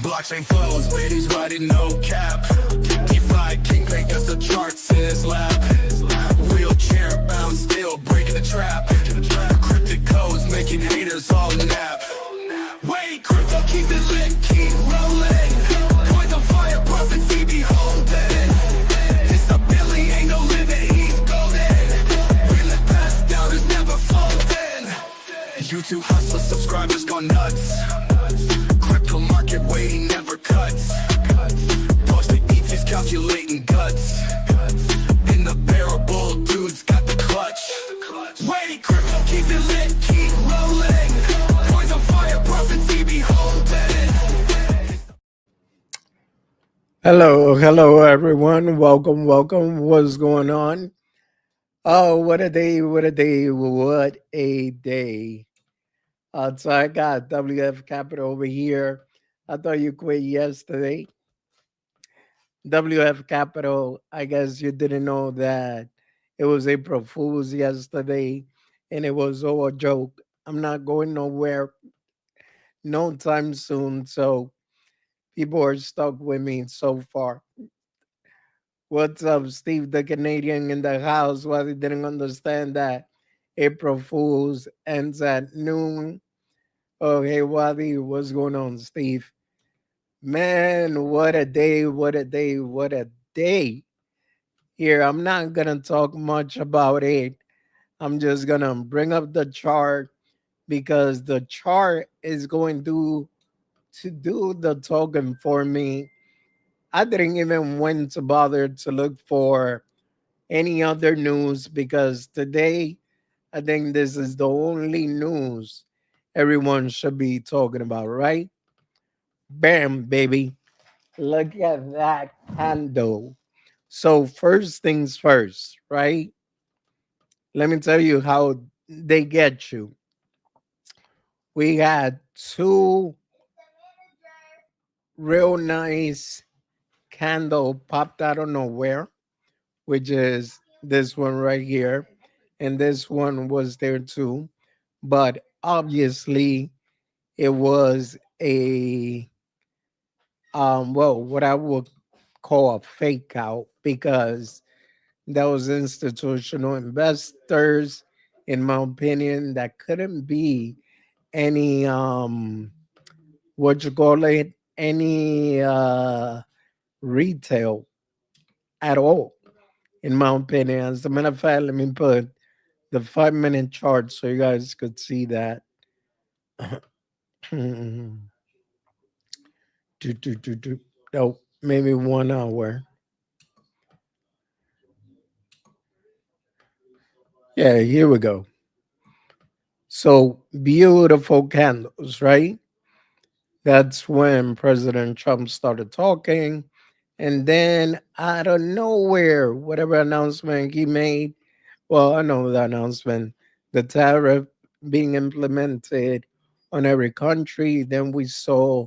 Blockchain flows, ladies riding no cap. DeFi kingpin cause the charts in his lap. Wheelchair bound still breaking the trap. Cryptic codes making haters all nap. Wait, crypto keep it lit, keep rolling. Coins on fire, prophecy beholding. This ability ain't no limit, he's golden. Reel it past down, is never folding. YouTube hustler subscribers gone nuts. Crypto market waiting never cuts. Posted ETH is calculating guts. In the bearable, dude's got the clutch. Wait, crypto keep it lit, keep rolling. Coins on fire, prophecy beholding. Hello, everyone. Welcome. What's going on? Oh, what a day! What a day! What a day! So I got WF Capital over here. I thought you quit yesterday. WF Capital. I guess you didn't know that it was April Fool's yesterday, and it was all a joke. I'm not going nowhere no time soon. So people are stuck with me so far. What's up, Steve the Canadian in the house? Well, they didn't understand that April Fools ends at noon. Oh, hey, Wadi, what's going on, Steve? Man, what a day, what a day, what a day. Here, I'm not going to talk much about it. I'm just going to bring up the chart because the chart is going to do the talking for me. I didn't even want to bother to look for any other news because today I think this is the only news everyone should be talking about, right? Bam, baby. Look at that candle. So, first things first, right? Let me tell you how they get you. We had two real nice candle popped out of nowhere, which is this one right here. And this one was there too. But obviously, it was a well, what I would call a fake out because those institutional investors, in my opinion, that couldn't be any what you call it, any retail at all, in my opinion. As a matter of fact, let me put the 5 minute chart so you guys could see that. No, maybe 1 hour. Yeah, here we go. So beautiful candles, right? That's when President Trump started talking. And then out of nowhere, whatever announcement he made, well, I know the announcement, the tariff being implemented on every country. Then we saw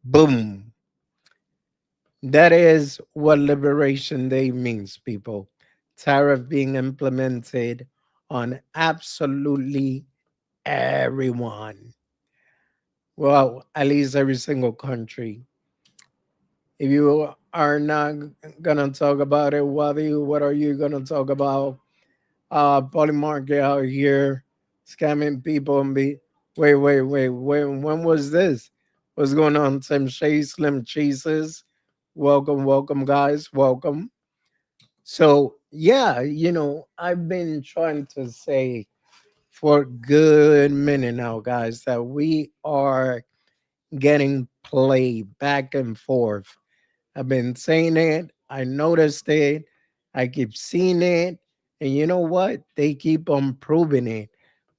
boom. That is what Liberation Day means, people. Tariff being implemented on absolutely everyone. Well, at least every single country. If you are not gonna talk about it, what are you gonna talk about? Polymarket out here scamming people and be wait. When was this? What's going on? Tim Shea, Slim Cheeses. Welcome, guys. Welcome. So yeah, I've been trying to say for a good minute now, guys, that we are getting played back and forth. I've been saying it. I noticed it. I keep seeing it. And you know what? They keep on proving it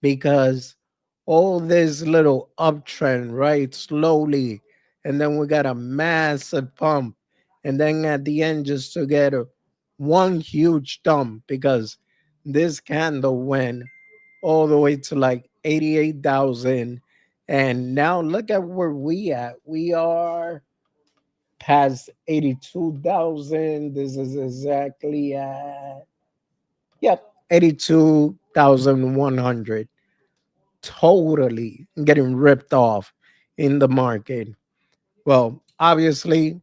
because all this little uptrend, right? Slowly. And then we got a massive pump. And then at the end, just to get one huge dump because this candle went all the way to like 88,000. And now look at where we at. We are past 82,000. This is exactly at, yep, 82,100. Totally getting ripped off in the market. Well, obviously,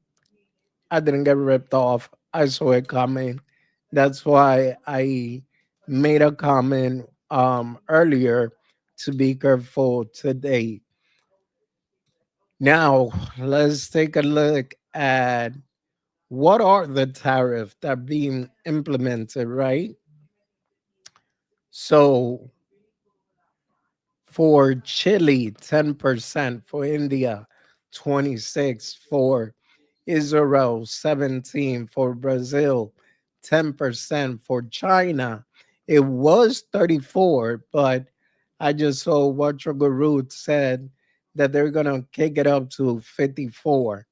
I didn't get ripped off. I saw it coming. That's why I made a comment earlier to be careful today. Now, let's take a look at what are the tariffs that are being implemented, right? So, for Chile, 10%, for India, 26, for Israel, 17, for Brazil, 10%, for China. It was 34, but I just saw what your guru said that they're going to kick it up to 54.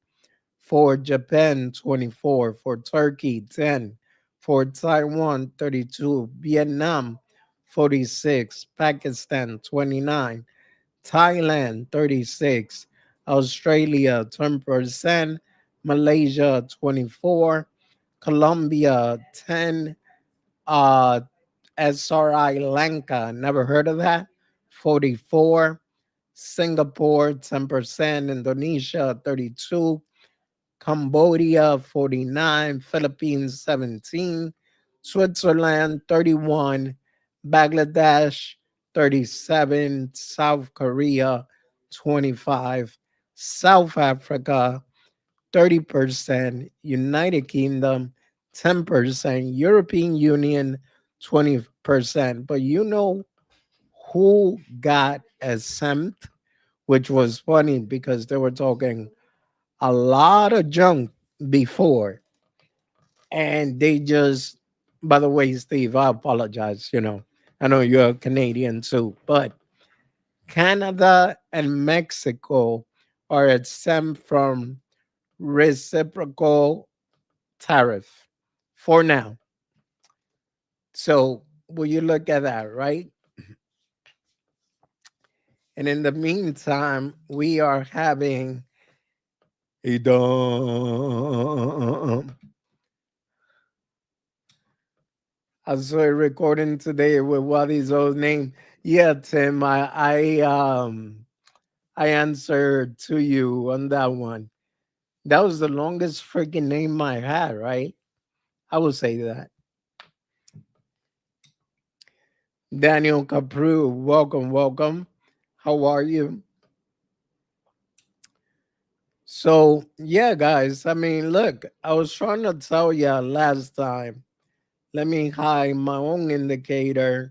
For Japan, 24, for Turkey, 10, for Taiwan, 32, Vietnam, 46, Pakistan, 29, Thailand 36, Australia 10%, Malaysia 24, Colombia 10, uh, Sri Lanka, never heard of that, 44, Singapore 10%, Indonesia 32, Cambodia 49, Philippines 17, Switzerland 31, Bangladesh 37, South Korea 25, South Africa 30%, United Kingdom 10%, European Union 20%. But you know who got exempt, which was funny because they were talking a lot of junk before, and they just, by the way, Steve, I apologize, I know you're a Canadian too, but Canada and Mexico are exempt from reciprocal tariff for now. So will you look at that, right? And in the meantime, we are having a dumb. I saw a recording today with what is old name. Yeah, Tim, I answered to you on that one. That was the longest freaking name I had, right? I will say that. Daniel Capru, welcome, welcome. How are you? So yeah, guys. I mean, look, I was trying to tell you last time. Let me hide my own indicator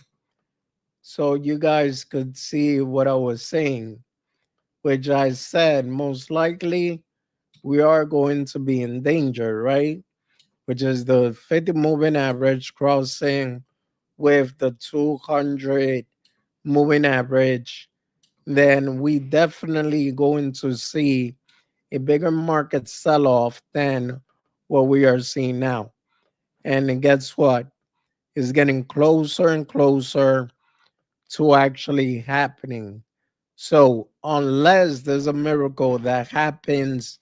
so you guys could see what I was saying, which I said most likely we are going to be in danger, right? Which is the 50 moving average crossing with the 200 moving average, then we definitely going to see a bigger market sell off than what we are seeing now. And guess what? It's getting closer and closer to actually happening. So, unless there's a miracle that happens,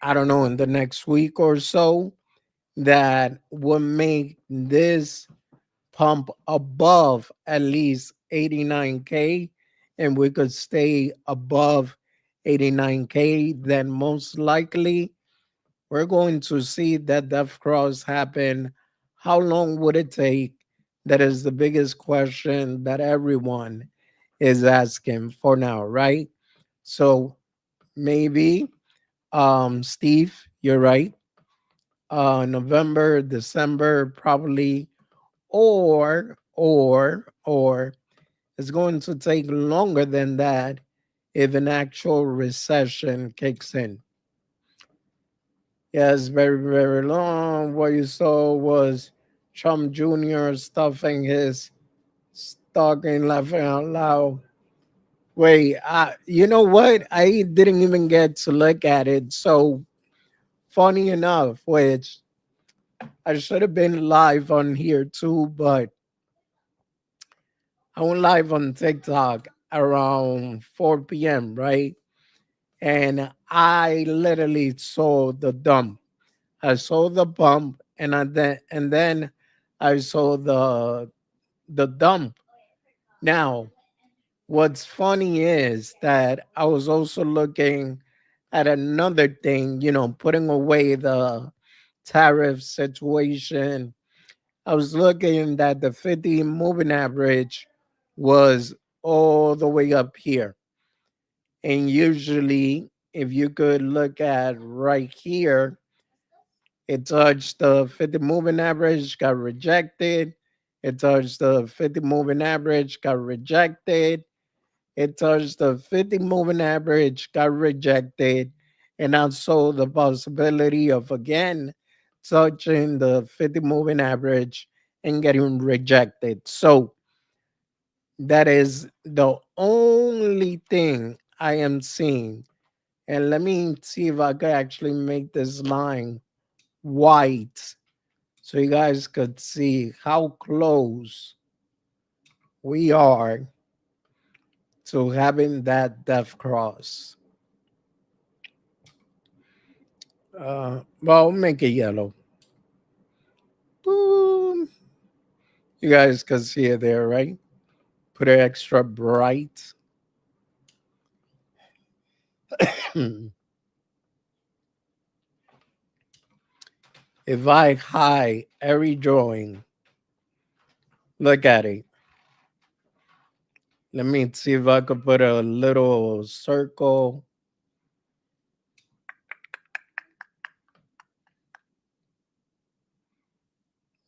I don't know, in the next week or so, that will make this pump above at least 89K, and we could stay above 89K, then most likely we're going to see that death cross happen. How long would it take? That is the biggest question that everyone is asking for now, right? So maybe, Steve, you're right. November, December, probably, or it's going to take longer than that if an actual recession kicks in. Yes, very, very long. What you saw was Trump Jr. stuffing his stocking, laughing out loud. Wait, you know what? I didn't even get to look at it. So funny enough, which I should have been live on here too, but I went live on TikTok around 4 p.m., right? And I literally saw the dump. I saw the bump, and then I saw the dump. Now, What's funny is that I was also looking at another thing, putting away the tariff situation. I was looking that the 50 moving average was all the way up here. And usually, if you could look at right here, it touched the 50 moving average, got rejected. It touched the 50 moving average, got rejected. It touched the 50 moving average, got rejected. And also the possibility of again touching the 50 moving average and getting rejected. So that is the only thing I am seeing. And let me see if I could actually make this line white so you guys could see how close we are to having that death cross. Well, make it yellow. Boom. You guys can see it there, right? Put it extra bright. If I hide every drawing, look at it. Let me see if I could put a little circle.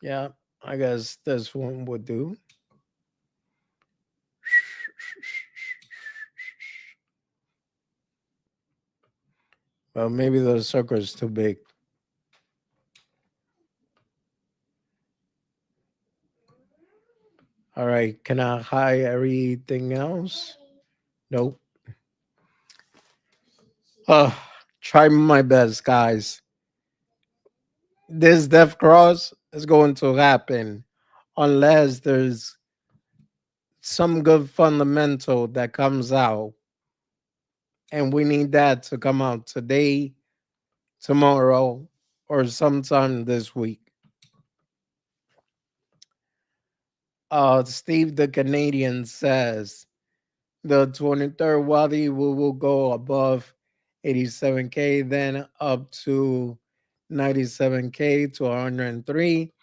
Yeah, I guess this one would do. Well, maybe the circle is too big. All right, can I hide everything else? Nope. Uh, try my best, guys. This death cross is going to happen unless there's some good fundamental that comes out. And we need that to come out today, tomorrow, or sometime this week. Steve the Canadian says the 23rd Wadi will go above 87K, then up to 97K to 103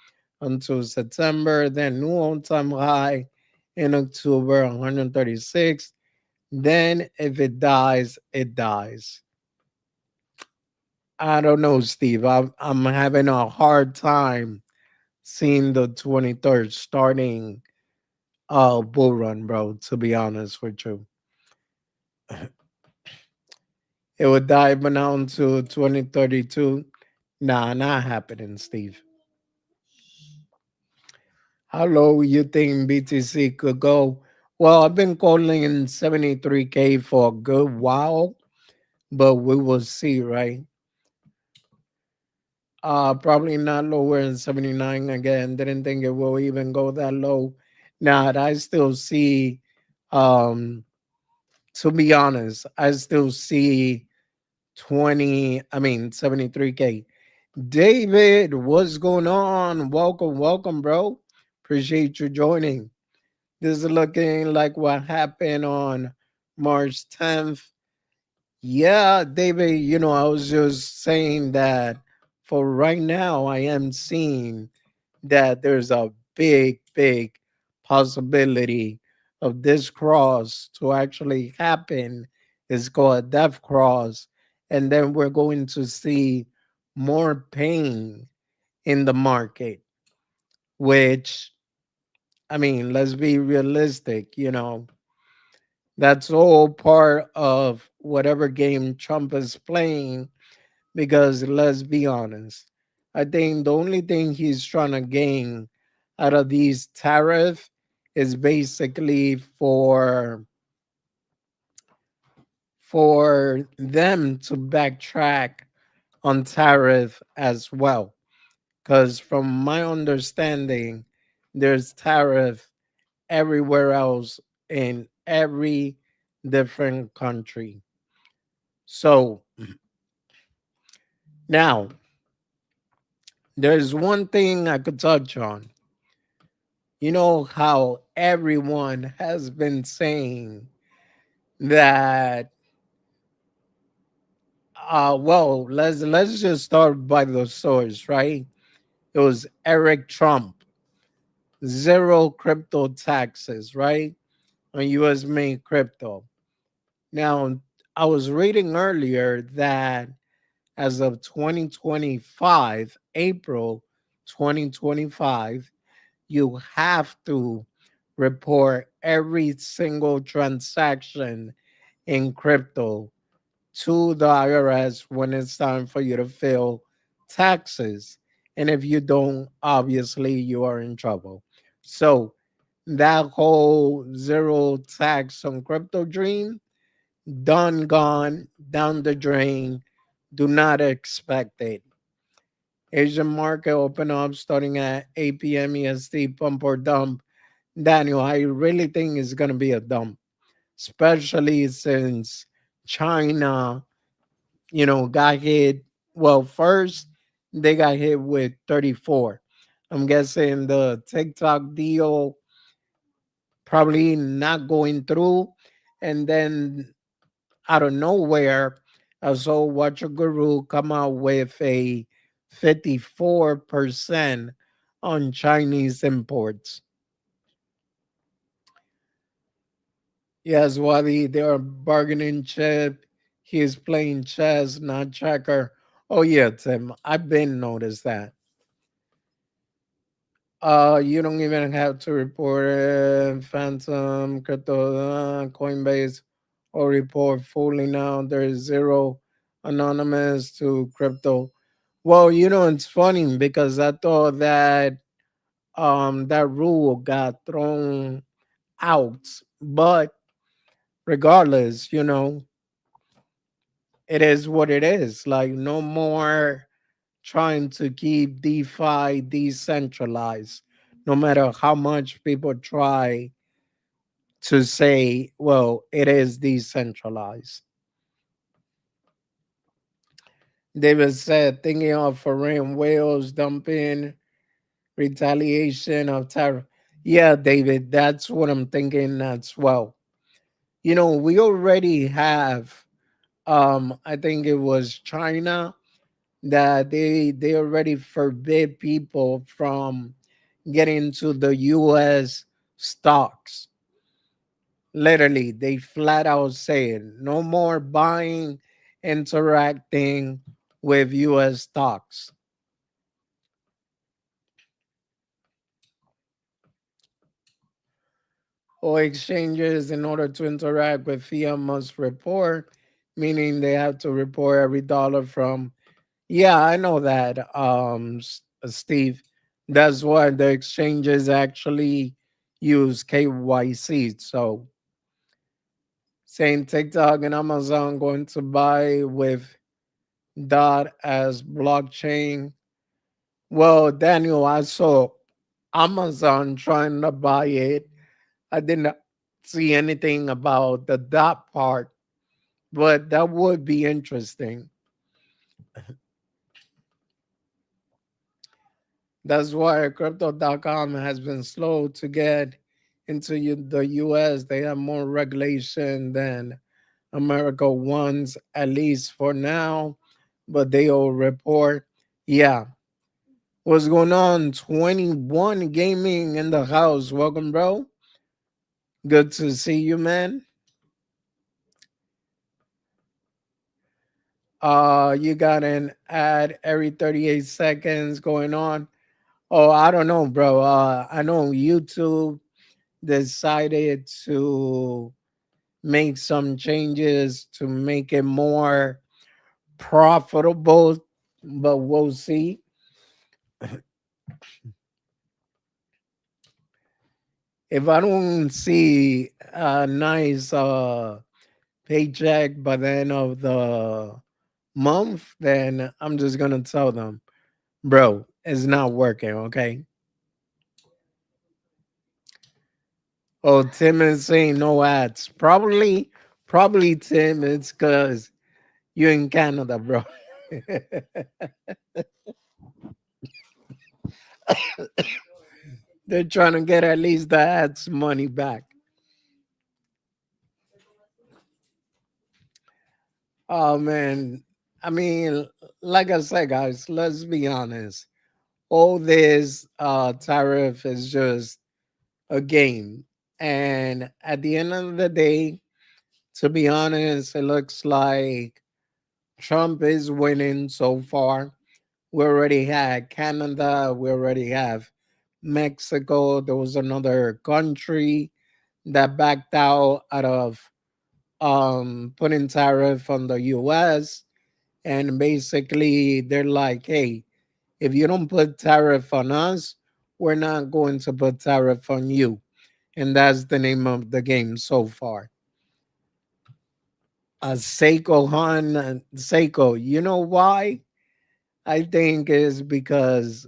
until September, then new all-time high in October, 136. Then if it dies, it dies. I don't know, Steve. I'm having a hard time seeing the 23rd starting bull run, bro, to be honest with you. It would dive down to 2032. Nah, not happening, Steve. How low you think BTC could go? Well, I've been calling 73K for a good while, but we will see, right? Probably not lower than 79 again. Didn't think it will even go that low. Nah, I still see, um, to be honest, I still see 73K. David, what's going on? Welcome, welcome, bro. Appreciate you joining. This is looking like what happened on March 10th. Yeah, David, I was just saying that for right now, I am seeing that there's a big, big possibility of this cross to actually happen. It's called a death cross. And then we're going to see more pain in the market, which, let's be realistic, that's all part of whatever game Trump is playing. Because let's be honest, I think the only thing he's trying to gain out of these tariff is basically for them to backtrack on tariff as well. Because from my understanding, there's tariff everywhere else in every different country. So now there's one thing I could touch on. You know how everyone has been saying that well, let's just start by the source, right? It was Eric Trump, zero crypto taxes, right? On US made crypto. Now, I was reading earlier that as of 2025, April 2025, you have to report every single transaction in crypto to the IRS when it's time for you to fill taxes. And if you don't, obviously you are in trouble. So that whole zero tax on crypto dream, done, gone, down the drain. Do not expect it. Asian market open up starting at 8 p.m. EST, pump or dump. Daniel, I really think it's going to be a dump, especially since China, got hit. Well, first, they got hit with 34. I'm guessing the TikTok deal probably not going through. And then out of nowhere, I saw Watcher Guru come out with a 54% on Chinese imports. Yes, Wadi, they are bargaining chip. He's playing chess, not checker. Oh yeah, Tim, I've been noticed that. You don't even have to report it. Phantom, crypto, Coinbase, or report fully now. There's zero anonymous to crypto. Well, it's funny because I thought that that rule got thrown out, but regardless, it is what it is. Like no more trying to keep DeFi decentralized, no matter how much people try to say, well, it is decentralized. David said, thinking of foreign whales dumping, retaliation of tariff. Yeah, David, that's what I'm thinking as well. We already have, I think it was China that they already forbid people from getting into the US stocks. Literally, they flat out saying no more buying, interacting with US stocks. Or exchanges in order to interact with fiat must report, meaning they have to report every dollar from. Yeah, I know that, Steve. That's why the exchanges actually use KYC. So saying TikTok and Amazon going to buy with dot as blockchain. Well, Daniel, I saw Amazon trying to buy it. I didn't see anything about the dot part, but that would be interesting. That's why crypto.com has been slow to get into the US. They have more regulation than America wants, at least for now, but they will report. Yeah. What's going on? 21 gaming in the house. Welcome, bro. Good to see you, man. You got an ad every 38 seconds going on. Oh, I don't know, bro. I know YouTube decided to make some changes to make it more profitable, but we'll see. If I don't see a nice paycheck by the end of the month, then I'm just gonna tell them, bro, it's not working, okay? Oh, Tim is saying no ads. Probably Tim, it's cause you're in Canada, bro. They're trying to get at least the ads money back. Oh man. I mean, like I said, guys, let's be honest. All this tariff is just a game. And at the end of the day, to be honest, it looks like Trump is winning so far. We already had Canada, we already have Mexico. There was another country that backed out of putting tariff on the US. And basically they're like, hey, if you don't put tariff on us, we're not going to put tariff on you. And that's the name of the game so far. Seiko Han, Seiko, you know why? I think is because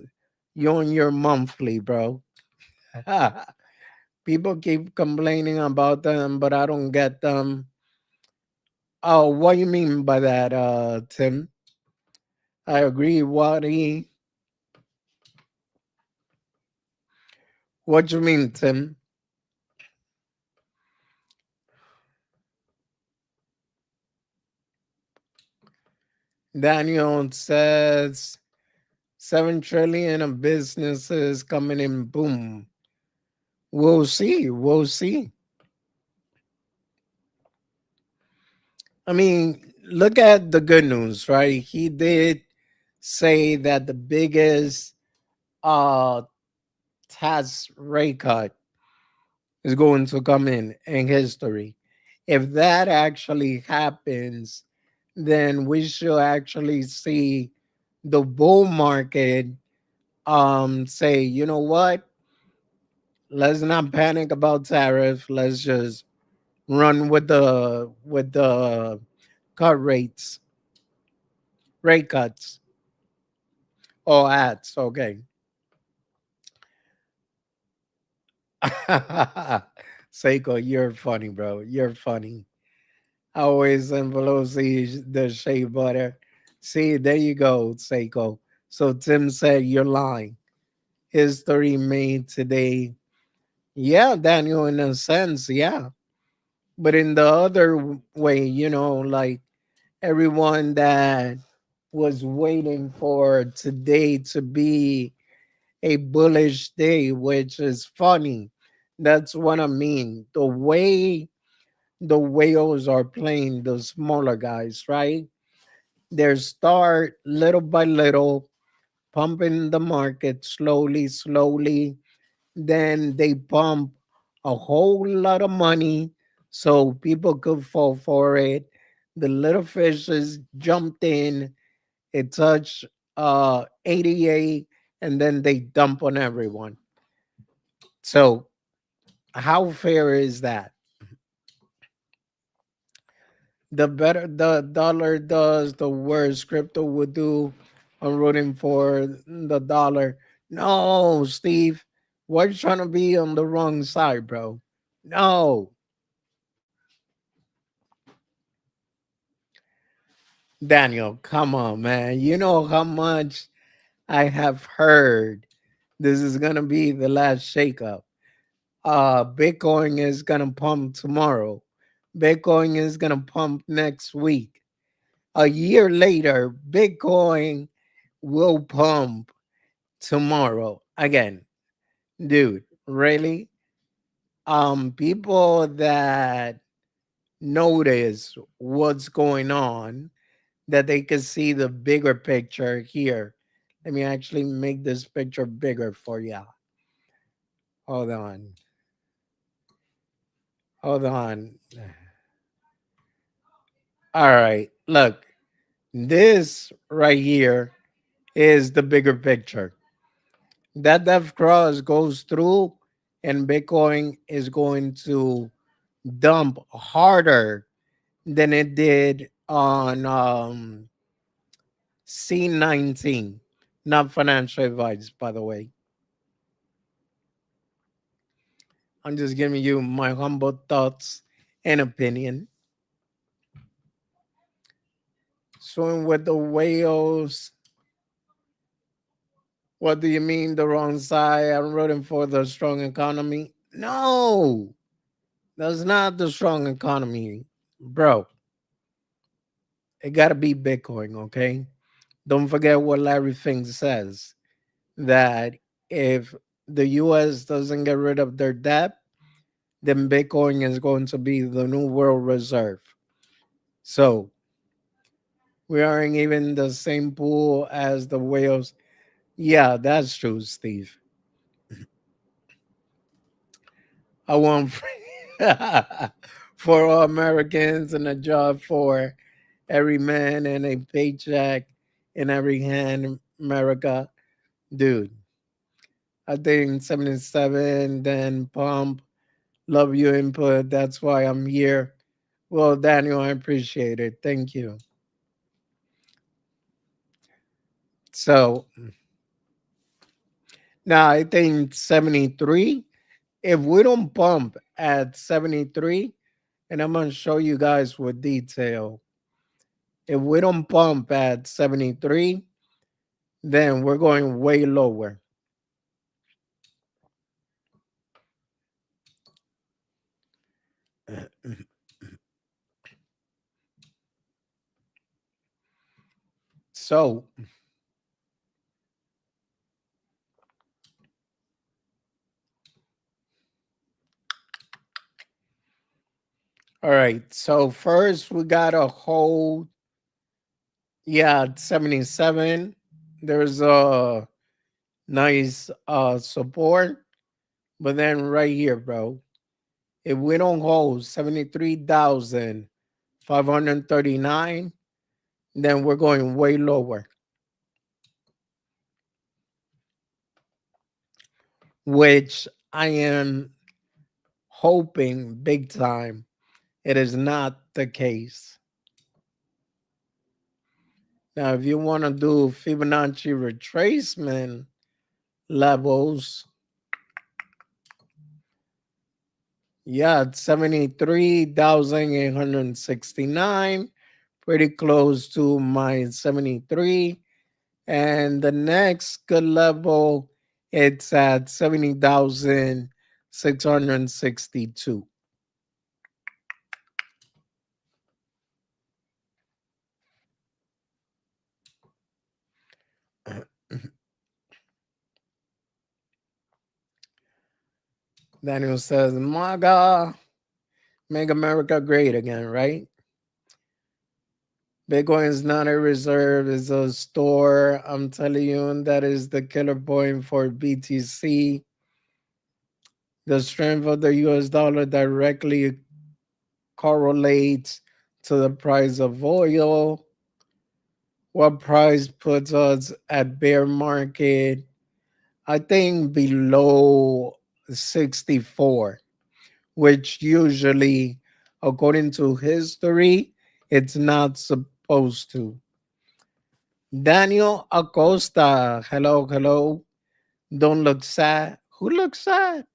you're on your monthly, bro. People keep complaining about them, but I don't get them. Oh, what you mean by that, Tim? I agree. What you mean, Tim? Daniel says 7 trillion of businesses coming in. Boom. We'll see. We'll see. I mean, look at the good news, right? He did say that the biggest uh tax rate cut is going to come in history. If that actually happens, then we should actually see the bull market say, you know what? Let's not panic about tariff. Let's just run with the cut rates, rate cuts or ads. Okay. Seiko, you're funny, bro. You're funny. Always in Pelosi, the shea butter. See, there you go, Seiko. So Tim said you're lying. History made today. Yeah, Daniel, in a sense, yeah. But in the other way, like everyone that was waiting for today to be a bullish day, which is funny. That's what I mean. The way the whales are playing the smaller guys, right? They start little by little, pumping the market slowly, slowly. Then they pump a whole lot of money so people could fall for it. The little fishes jumped in, it touched 88, and then they dump on everyone. So, how fair is that? The better the dollar does, the worse crypto would do. I'm rooting for the dollar. No, Steve, why you trying to be on the wrong side, bro? No, Daniel, come on, man. You know how much I have heard this is gonna be the last shakeup. Bitcoin is gonna pump tomorrow. Bitcoin is gonna pump next week. A year later, Bitcoin will pump tomorrow again. Dude, really? People that notice what's going on, that they can see the bigger picture here. Let me actually make this picture bigger for you. Hold on. Hold on. All right. Look, this right here is the bigger picture. That death cross goes through, and Bitcoin is going to dump harder than it did on C19. Not financial advice, by the way. I'm just giving you my humble thoughts and opinion. Swim with the whales. What do you mean the wrong side? I'm rooting for the strong economy. No, that's not the strong economy, bro. It got to be Bitcoin, okay? Don't forget what Larry Fink says that if the US doesn't get rid of their debt, then Bitcoin is going to be the new world reserve. So we aren't even the same pool as the whales. Yeah, that's true, Steve. I want for all Americans and a job for every man and a paycheck in every hand, America. Dude, I think 77, then pump. Love your input. That's why I'm here. Well, Daniel, I appreciate it. Thank you. So now I think 73. If we don't pump at 73, and I'm going to show you guys with detail. If we don't pump at 73, then we're going way lower. So, all right. So, first, we got to hold, yeah, 77. There's a nice support. But then right here, bro, if we don't hold 73,539, then we're going way lower, which I am hoping big time it is not the case. Now, if you want to do Fibonacci retracement levels, yeah, it's 73,869, pretty close to my 73. And the next good level, it's at 70,662. Daniel says, MAGA, make America great again, right? Bitcoin is not a reserve, it's a store. I'm telling you, and that is the killer point for BTC. The strength of the US dollar directly correlates to the price of oil. What price puts us at bear market? I think below 64, which usually, according to history, it's not supposed to. Daniel Acosta, hello, hello. Don't look sad. Who looks sad?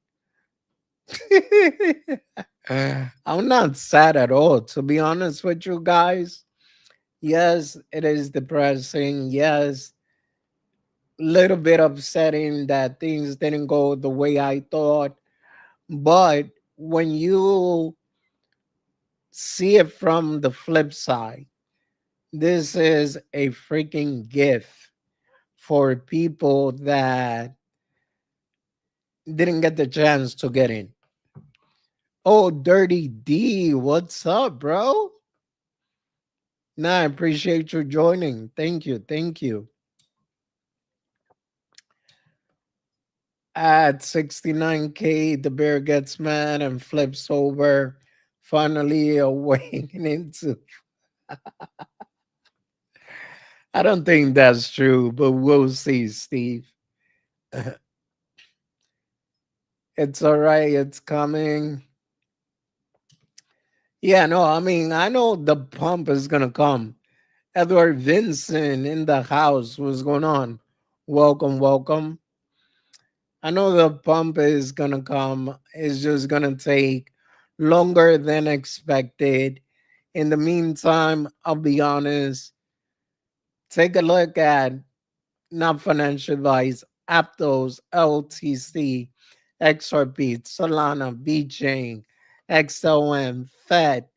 I'm not sad at all, to be honest with you guys. Yes, it is depressing. Yes, little bit upsetting that things didn't go the way I thought. But when you see it from the flip side, this is a freaking gift for people that didn't get the chance to get in. Oh, Dirty D, what's up, bro? Nah, I appreciate you joining. Thank you. Thank you. At 69K, the bear gets mad and flips over, finally awakening to. I don't think that's true, but we'll see, Steve. It's all right. It's coming. Yeah, no, I mean, I know the pump is going to come. Edward Vincent in the house. What's going on? Welcome, welcome. I know the pump is going to come. It's just going to take longer than expected. In the meantime, I'll be honest, take a look at, not financial advice, Aptos, LTC, XRP, Solana, BChain, XOM, Fed,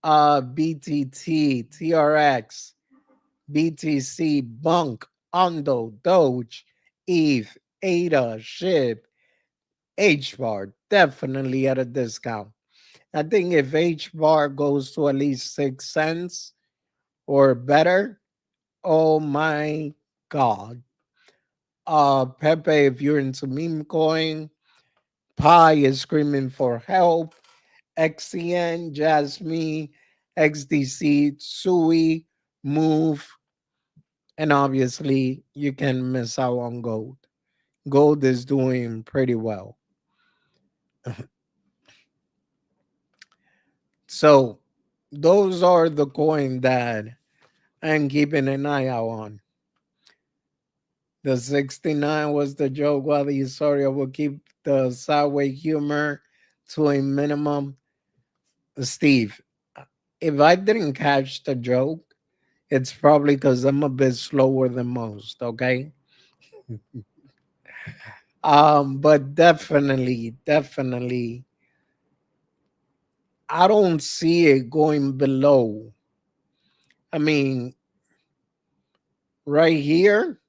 BTT, TRX, BTC, Bunk, Ondo, Doge, ETH, ADA, SHIB, HBAR, definitely at a discount. I think if HBAR goes to at least 6 cents or better, oh my God. Pepe, if you're into meme coin, Pi is screaming for help. XCN, Jasmine, XDC, Sui, Move, and obviously you can miss out on gold. Gold is doing pretty well. So those are the coin that I'm keeping an eye out on. The 69 was the joke. While the sorry, I will keep the sideways humor to a minimum. Steve, if I didn't catch the joke, it's probably because I'm a bit slower than most. Okay. But definitely, I don't see it going below. I mean, right here,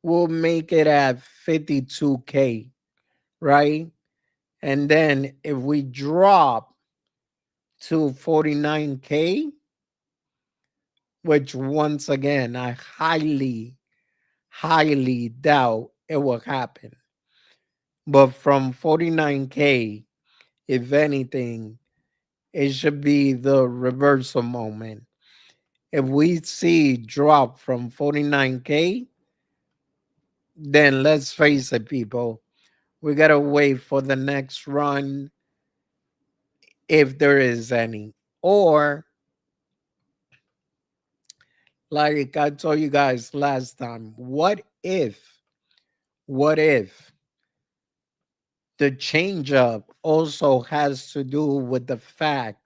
we'll make it at 52K, right? And then if we drop to 49K, which once again, I highly doubt it will happen. But from 49K, if anything, it should be the reversal moment. If we see drop from 49K, then let's face it, people, we gotta wait for the next run if there is any. Or, like I told you guys last time, what if the change up also has to do with the fact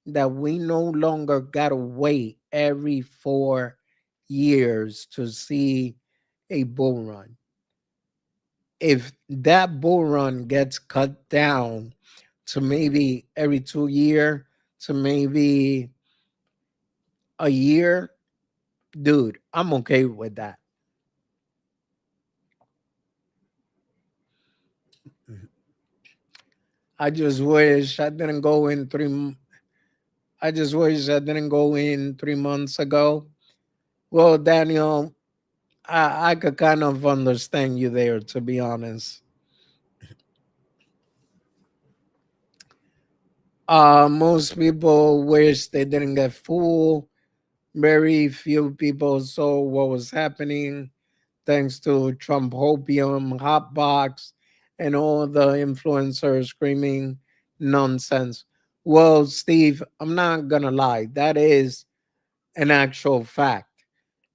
that we no longer gotta wait every 4 years to see a bull run. If that bull run gets cut down to maybe every 2 year to maybe a year, dude, I'm okay with that. I just wish I didn't go in I just wish I didn't go in 3 months ago. Well, Daniel, I could kind of understand you there, to be honest. Most people wish they didn't get fooled. Very few people saw what was happening thanks to Trump Hopium, Hotbox, and all the influencers screaming nonsense. Well, Steve, I'm not gonna lie, that is an actual fact.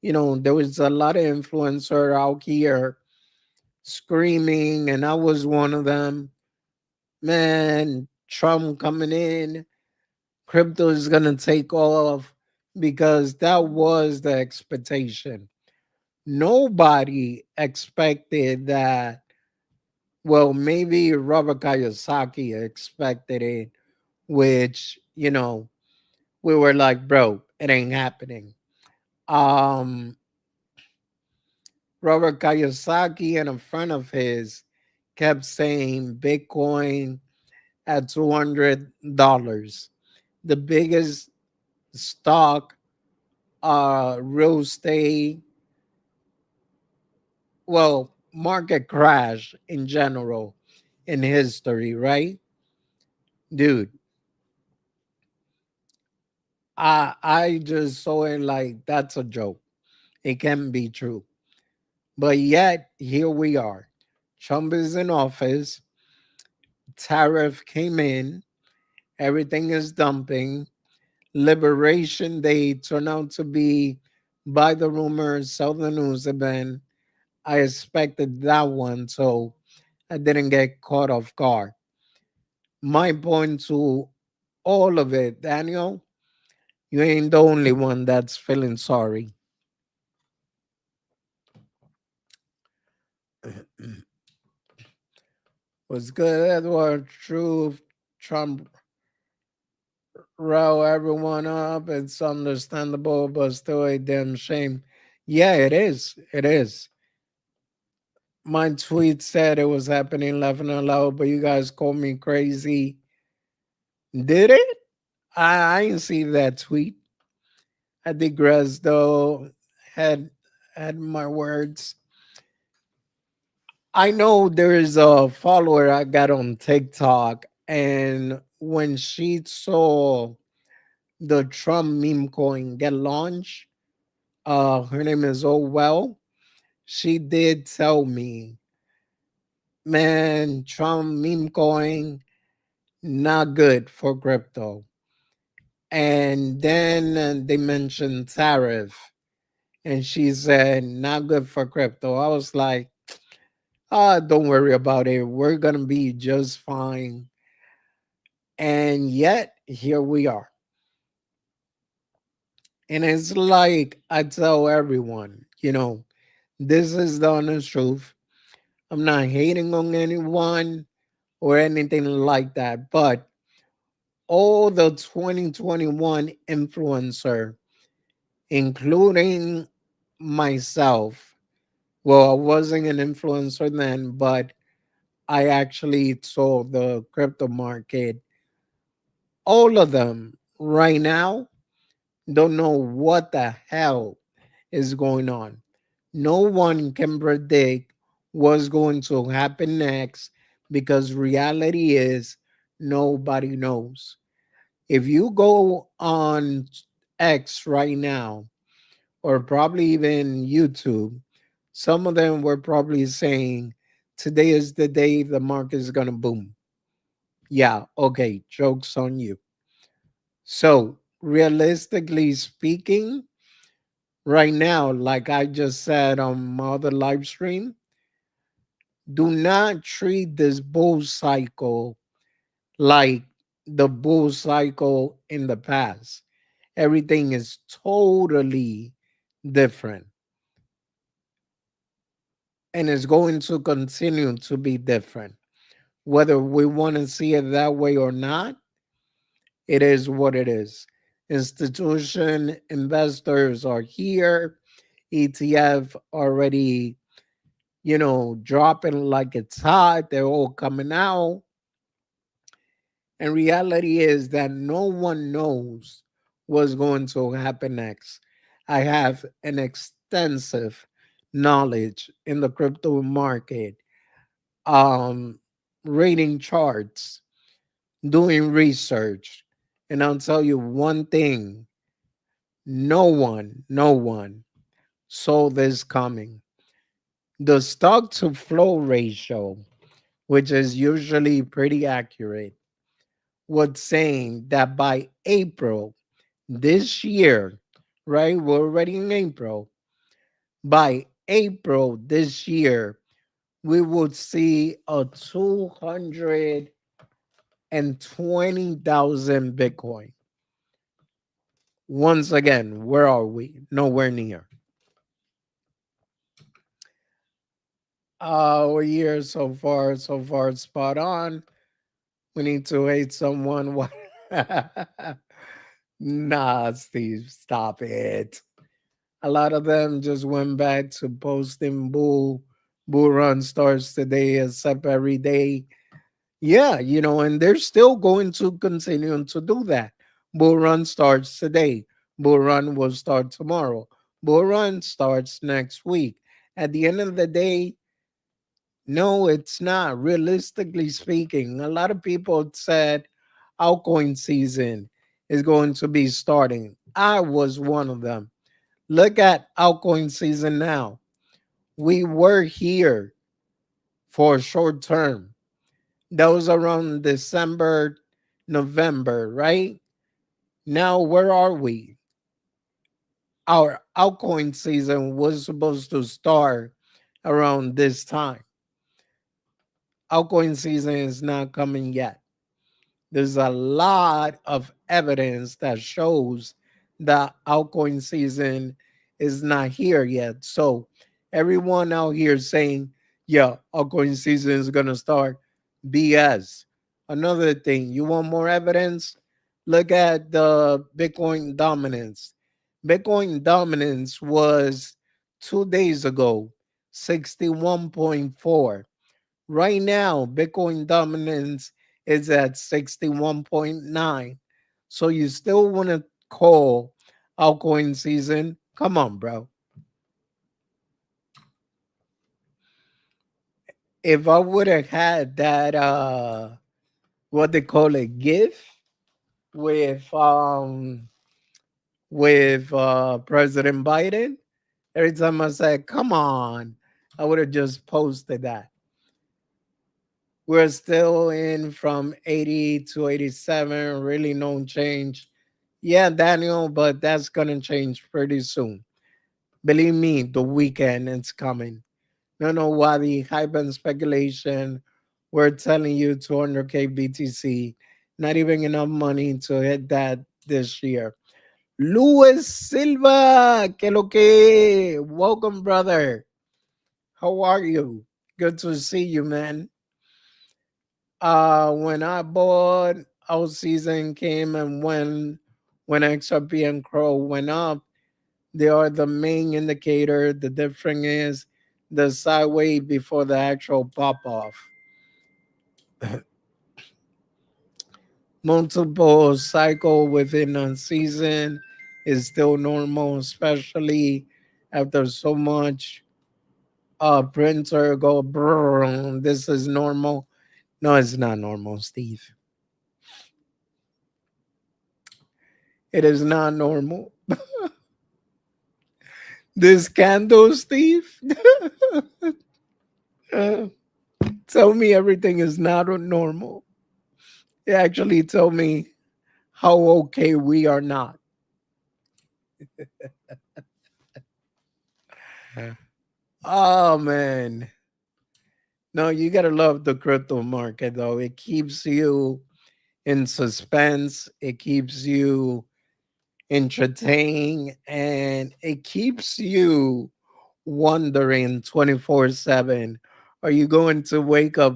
There was a lot of influencer out here screaming, and I was one of them. Man, Trump coming in, crypto is gonna take off because that was the expectation. Nobody expected that. Well, maybe Robert Kiyosaki expected it, which, we were like, bro, it ain't happening. Um, Robert Kiyosaki and a friend of his kept saying Bitcoin at $200. The biggest stock, real estate, well, market crash in general in history, right? Dude, I just saw it like that's a joke. It can't be true. But yet here we are. Trump is in office, tariff came in, everything is dumping. Liberation Day turned out to be, by the rumors, sell the news event. I expected that one, so I didn't get caught off guard. My point to all of it, Daniel, you ain't the only one that's feeling sorry. Was good, Edward. Truth. Trump row everyone up. It's understandable, but still a damn shame. Yeah, it is. It is. My tweet said it was happening laughing out loud, but you guys called me crazy. Did it? I didn't see that tweet. I digress though. Had had my words. I know there is a follower I got on TikTok, and when she saw the Trump meme coin get launched, her name is Oh Well. She did tell me, man, Trump meme coin not good for crypto. And then they mentioned tariff, and she said not good for crypto. I was like, don't worry about it. We're gonna be just fine. And yet here we are. And it's like I tell everyone, this is the honest truth. I'm not hating on anyone or anything like that, but all the 2021 influencer, including myself, well, I wasn't an influencer then, but I actually saw the crypto market. All of them right now don't know what the hell is going on. No one can predict what's going to happen next because reality is nobody knows. If you go on X right now, or probably even YouTube, some of them were probably saying, today is the day the market is going to boom. Yeah, okay, joke's on you. So, realistically speaking, right now, like I just said on my other live stream, do not treat this bull cycle like the bull cycle in the past. Everything is totally different and it's going to continue to be different. Whether we want to see it that way or not, it is what it is. Institution investors are here. ETF already, dropping like it's hot. They're all coming out. And reality is that no one knows what's going to happen next. I have an extensive knowledge in the crypto market, um, reading charts, doing research. And I'll tell you one thing, no one saw this coming. The stock to flow ratio, which is usually pretty accurate, was saying that by April this year, right? We're already in April. By April this year, we would see a 220,000 Bitcoin. Once again, where are we? Nowhere near. We're here so far, spot on. We need to hate someone. Nah, Steve, stop it. A lot of them just went back to posting bull run starts today, except every day. Yeah, and they're still going to continue to do that. Bull run starts today. Bull run will start tomorrow. Bull run starts next week. At the end of the day, no, it's not. Realistically speaking, a lot of people said altcoin season is going to be starting. I was one of them. Look at altcoin season now. We were here for a short term. That was around December, November, right? Now, where are we? Our altcoin season was supposed to start around this time. Altcoin season is not coming yet. There's a lot of evidence that shows that altcoin season is not here yet. So everyone out here saying Yeah, altcoin season is gonna start. BS. Another thing, you want more evidence? Look at the Bitcoin dominance. Bitcoin dominance was 2 days ago 61.4. Right now, Bitcoin dominance is at 61.9. So you still want to call altcoin season? Come on, bro. If I would have had that what they call it gift with President Biden, every time I said, come on, I would have just posted that. We're still in from 80 to 87, really no change. Yeah, Daniel, but that's gonna change pretty soon. Believe me, the weekend it's coming. No, no, why the hype and speculation. We're telling you 200K BTC, not even enough money to hit that this year. Luis Silva, que lo que? Welcome, brother. How are you? Good to see you, man. When I bought out season came and when XRP and Crow went up, they are the main indicator. The difference is the sideways before the actual pop off. Multiple cycle within a season is still normal, especially after so much printer go brrr, this is normal. No, it's not normal, Steve. It is not normal. This candle, Steve, uh, tell me everything is not normal. It actually tell me how okay we are not. Oh man. No, you gotta love the crypto market though. It keeps you in suspense, it keeps you entertained, and it keeps you wondering 24/7. Are you going to wake up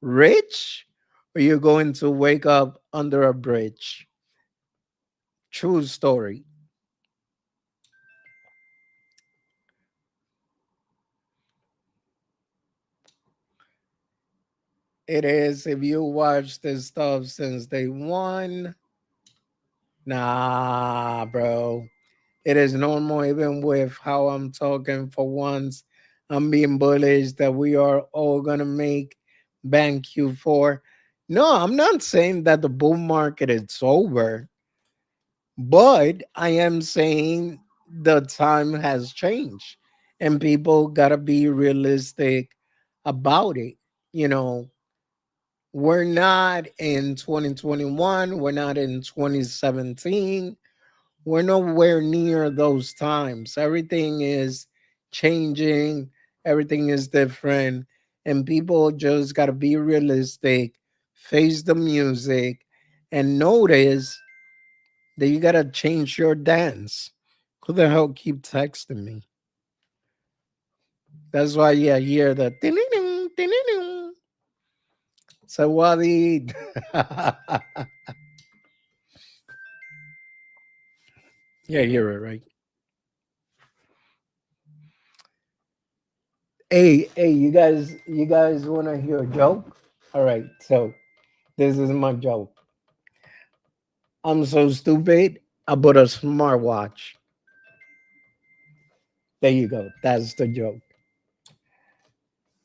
rich? Or are you going to wake up under a bridge? True story. It is. If you watch this stuff since day one, nah, bro. It is normal, even with how I'm talking for once. I'm being bullish that we are all going to make bank Q4. No, I'm not saying that the bull market is over, but I am saying the time has changed and people got to be realistic about it. You know, we're not in 2021, we're not in 2017, we're nowhere near those times. Everything is changing, everything is different, and people just got to be realistic, face the music, and notice that you got to change your dance. Who the hell keep texting me? That's why you hear the ding-ding, ding-ding. So what the yeah, hear it right. Hey, you guys want to hear a joke? All right, so this is my joke. I'm so stupid. I bought a smartwatch. There you go. That's the joke.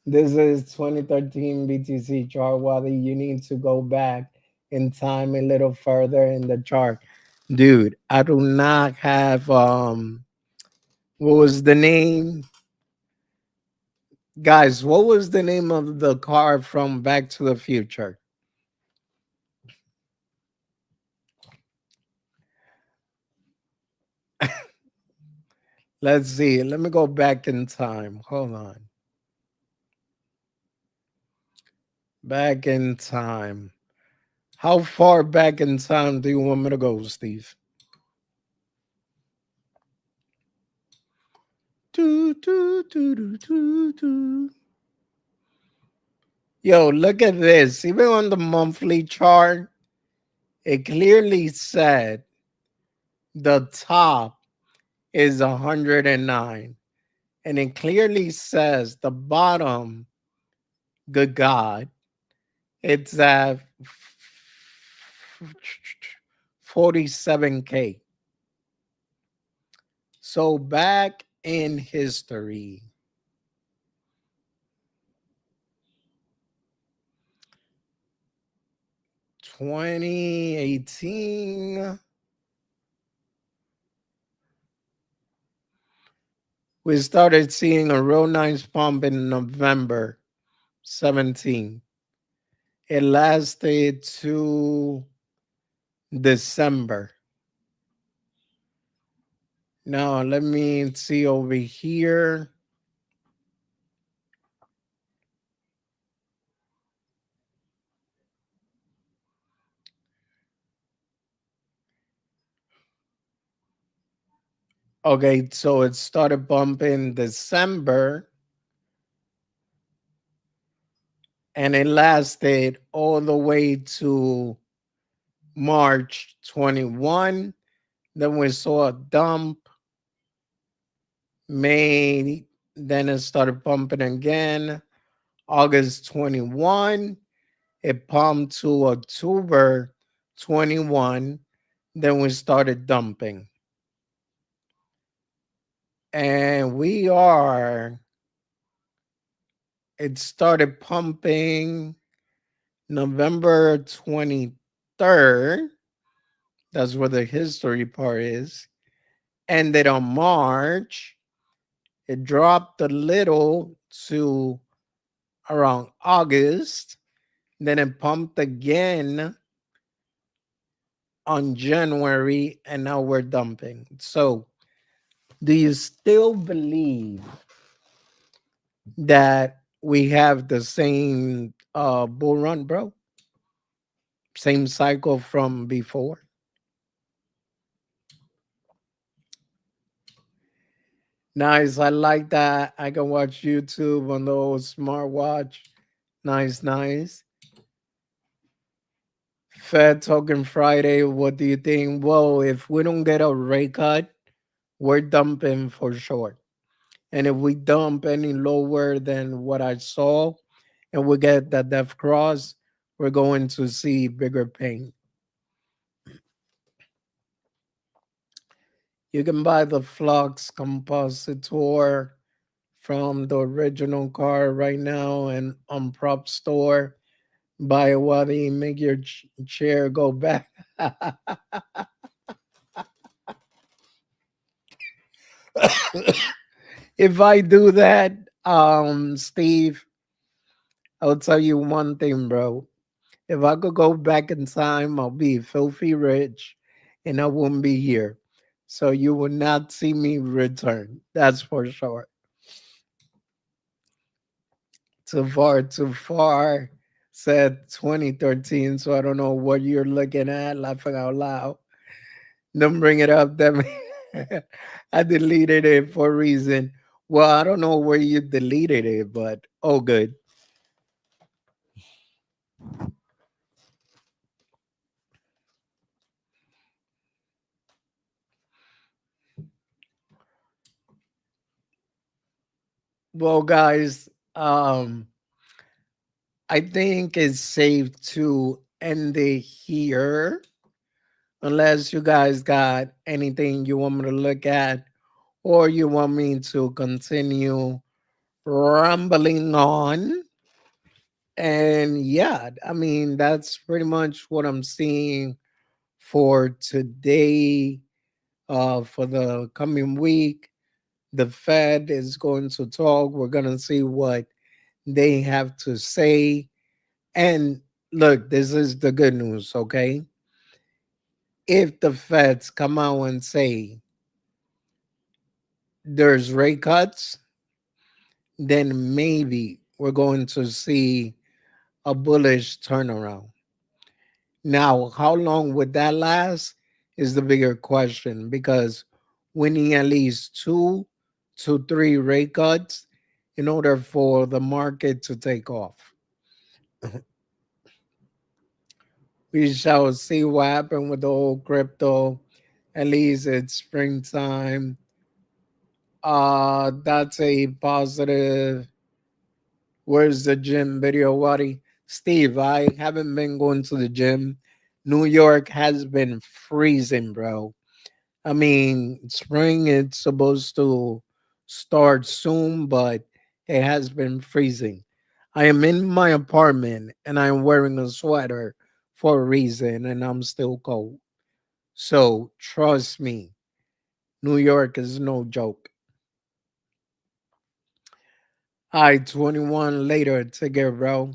This is 2013 BTC chart. Whether you need to go back in time a little further in the chart, dude. I do not have What was the name, guys? What was the name of the car from Back to the Future? Let's see. Let me go back in time. Hold on. Back in time. How far back in time do you want me to go, Steve? Do, do, do, do, do, do. Yo, look at this. Even on the monthly chart, it clearly said the top is 109. And it clearly says the bottom, good God, it's at 47K. So back in history, 2018, we started seeing a real nice pump in November 17. It lasted to December. Now, let me see over here. Okay, so it started bumping December and it lasted all the way to March 21. Then we saw a dump, May, then it started pumping again. August 21, it pumped to October 21. Then we started dumping. And it started pumping November 23rd. That's where the history part is. Ended on March. It dropped a little to around August. Then it pumped again on January, and now we're dumping. So, do you still believe that we have the same bull run, bro? Same cycle from before? Nice. I like that. I can watch YouTube on the old smartwatch. Nice, nice. Fed Token Friday. What do you think? Well, if we don't get a rate cut, we're dumping for sure. And if we dump any lower than what I saw and we get that death cross, we're going to see bigger pain. You can buy the Flux Compositor from the original car right now and on Prop Store. Buy a Wadi, make your chair go back. If I do that, Steve, I'll tell you one thing, bro. If I could go back in time, I'll be filthy rich and I won't be here. So you will not see me return. That's for sure. Too far. Said 2013. So I don't know what you're looking at, laughing out loud. Don't bring it up. That I deleted it for a reason. Well, I don't know where you deleted it, but oh, good. Well, guys, I think it's safe to end it here, unless you guys got anything you want me to look at, or you want me to continue rambling on. And yeah, I mean, that's pretty much what I'm seeing for today. For the coming week, the Fed is going to talk. We're going to see what they have to say. And look, this is the good news, okay? If the Feds come out and say there's rate cuts, then maybe we're going to see a bullish turnaround. Now, how long would that last is the bigger question because we need at least 2 to 3 rate cuts in order for the market to take off. We shall see what happened with the whole crypto. At least it's springtime. That's a positive. Where's the gym video, Waddy? Steve, I haven't been going to the gym. New York has been freezing, bro. I mean, spring it's supposed to start soon, but it has been freezing. I am in my apartment and I'm wearing a sweater for a reason and I'm still cold. So trust me, New York is no joke. I 21 later ticket, bro.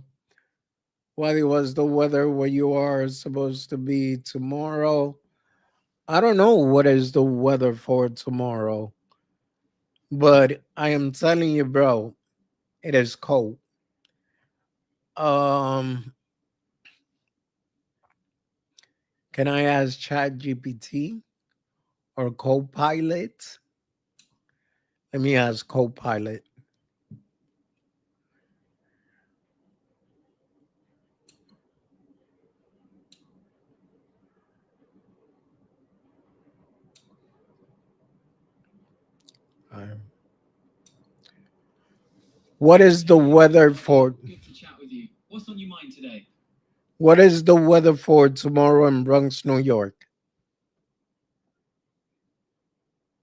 What was the weather where you are supposed to be tomorrow? I don't know what is the weather for tomorrow, but I am telling you, bro, it is cold. Um, can I ask Chat GPT or Copilot? Let me ask Copilot. Um, what is the weather for? Good to chat with you. What's on your mind today? What is the weather for tomorrow in Bronx, New York?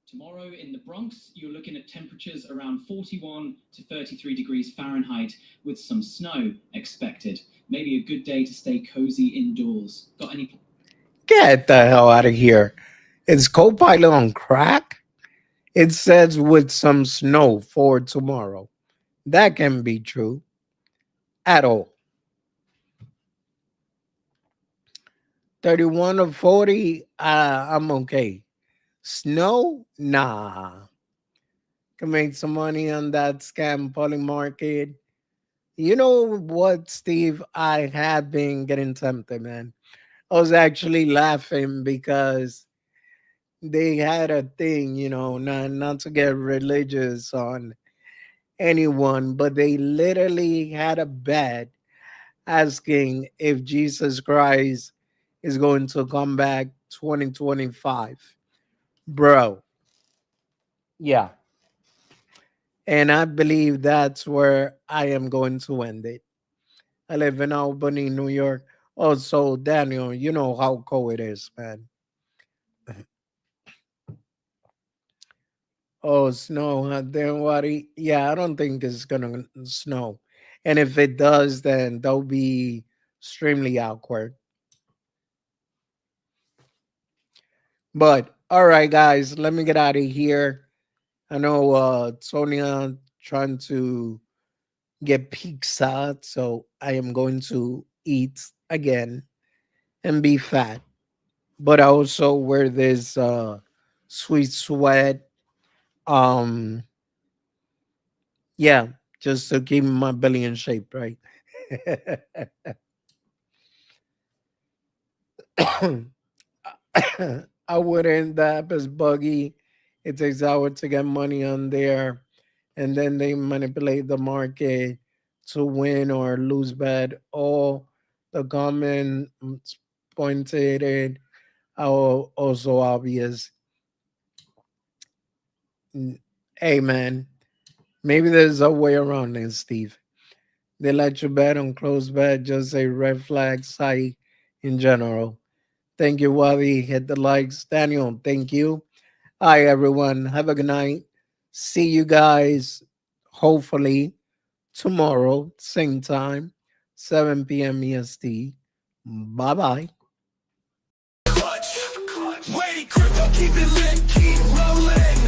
Tomorrow in the Bronx, you're looking at temperatures around 41 to 33 degrees Fahrenheit with some snow expected. Maybe a good day to stay cozy indoors. Got any? Get the hell out of here. Is Copilot on crack? It says with some snow for tomorrow. That can be true at all. 31 or 40, I'm okay. Snow? Nah. Can make some money on that scam pulling market. You know what, Steve? I have been getting tempted, man. I was actually laughing because they had a thing, not to get religious on anyone, but they literally had a bet asking if Jesus Christ is going to come back 2025. Bro, yeah. And I believe that's where I am going to end it. I live in Albany, New York. Also, Daniel, you know how cold it is, man. Oh, snow, huh? Then what? Yeah, I don't think it's gonna snow. And if it does, then that'll be extremely awkward. But all right, guys, let me get out of here. I know Sonia trying to get pizza, so I am going to eat again and be fat. But I also wear this sweet sweat. Um, yeah, just to keep my belly in shape, right? I wouldn't. The app is buggy. It takes hours to get money on there, and then they manipulate the market to win or lose bet. All the comments pointed it out also obvious. Hey man, maybe there's a way around this, Steve. They let you bet on closed bet, just a red flag site in general. Thank you, Wally. Hit the likes. Daniel, thank you. Hi, everyone. Have a good night. See you guys hopefully tomorrow, same time, 7 p.m. EST. Bye bye. Clutch. Wait, crypto, keep it lit, keep rolling.